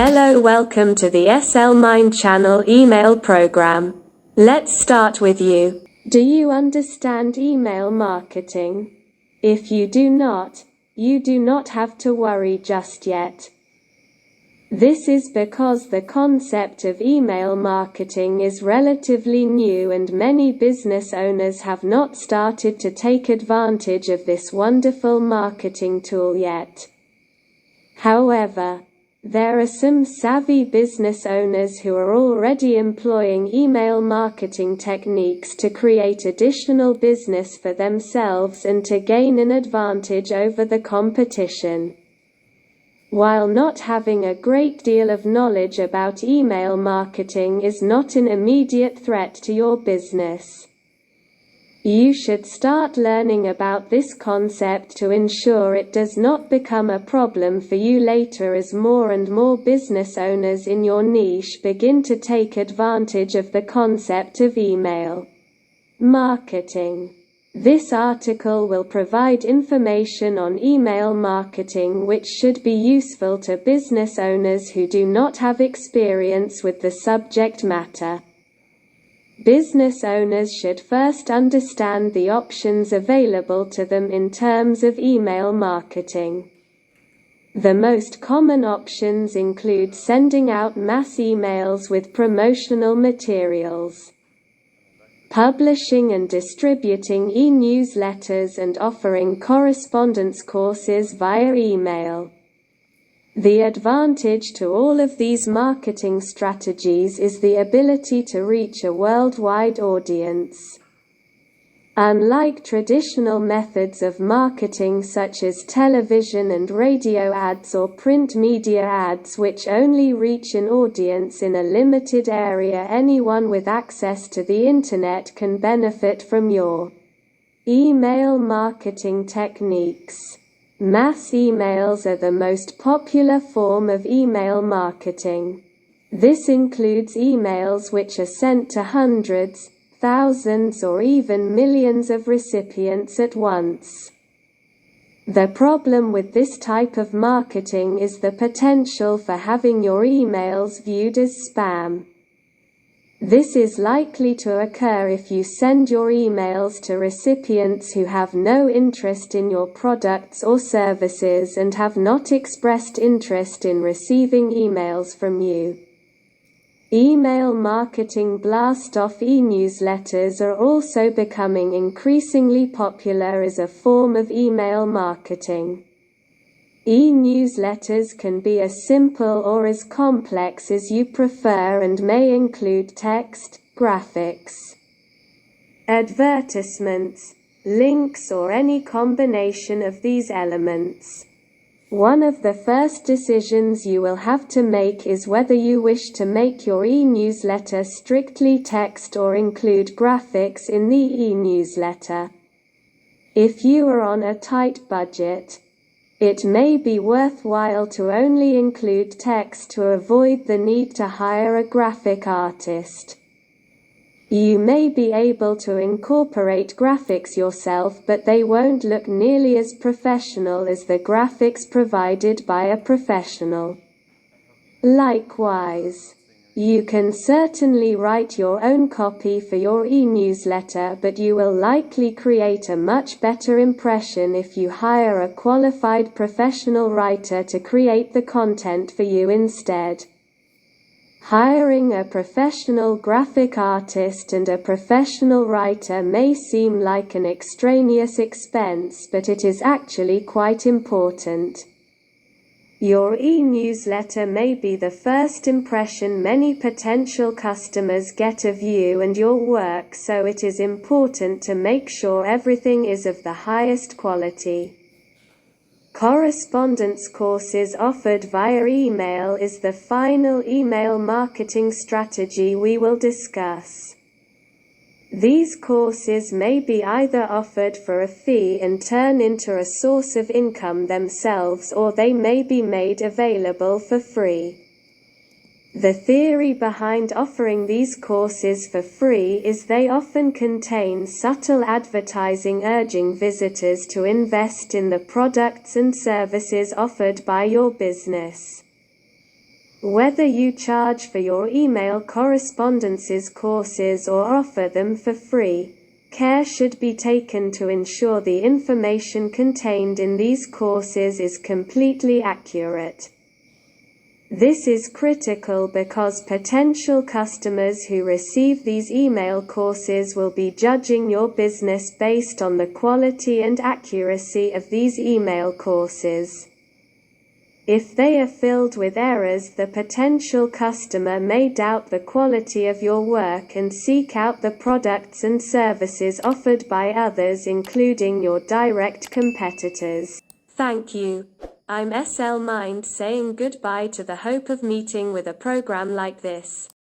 Hello, welcome to the SL Mind Channel email program. Let's start with you. Do you understand email marketing? If you do not, you do not have to worry just yet. This is because the concept of email marketing is relatively new and many business owners have not started to take advantage of this wonderful marketing tool yet. However, there are some savvy business owners who are already employing email marketing techniques to create additional business for themselves and to gain an advantage over the competition. While not having a great deal of knowledge about email marketing is not an immediate threat to your business, you should start learning about this concept to ensure it does not become a problem for you later as more and more business owners in your niche begin to take advantage of the concept of email marketing. This article will provide information on email marketing which should be useful to business owners who do not have experience with the subject matter. Business owners should first understand the options available to them in terms of email marketing. The most common options include sending out mass emails with promotional materials, publishing and distributing e-newsletters, and offering correspondence courses via email. The advantage to all of these marketing strategies is the ability to reach a worldwide audience. Unlike traditional methods of marketing such as television and radio ads or print media ads which only reach an audience in a limited area, anyone with access to the internet can benefit from your email marketing techniques. Mass emails are the most popular form of email marketing. This includes emails which are sent to hundreds, thousands, or even millions of recipients at once. The problem with this type of marketing is the potential for having your emails viewed as spam. This is likely to occur if you send your emails to recipients who have no interest in your products or services and have not expressed interest in receiving emails from you. Email marketing blast-off e-newsletters are also becoming increasingly popular as a form of email marketing. E-newsletters can be as simple or as complex as you prefer and may include text, graphics, advertisements, links, or any combination of these elements. One of the first decisions you will have to make is whether you wish to make your e-newsletter strictly text or include graphics in the e-newsletter. If you are on a tight budget, it may be worthwhile to only include text to avoid the need to hire a graphic artist. You may be able to incorporate graphics yourself, but they won't look nearly as professional as the graphics provided by a professional. Likewise, you can certainly write your own copy for your e-newsletter, but you will likely create a much better impression if you hire a qualified professional writer to create the content for you instead. Hiring a professional graphic artist and a professional writer may seem like an extraneous expense, but it is actually quite important. Your e-newsletter may be the first impression many potential customers get of you and your work, so it is important to make sure everything is of the highest quality. Correspondence courses offered via email is the final email marketing strategy we will discuss. These courses may be either offered for a fee and turn into a source of income themselves, or they may be made available for free. The theory behind offering these courses for free is they often contain subtle advertising urging visitors to invest in the products and services offered by your business. Whether you charge for your email correspondences courses or offer them for free, care should be taken to ensure the information contained in these courses is completely accurate. This is critical because potential customers who receive these email courses will be judging your business based on the quality and accuracy of these email courses. If they are filled with errors, the potential customer may doubt the quality of your work and seek out the products and services offered by others, including your direct competitors. Thank you. I'm SL Mind saying goodbye to the hope of meeting with a program like this.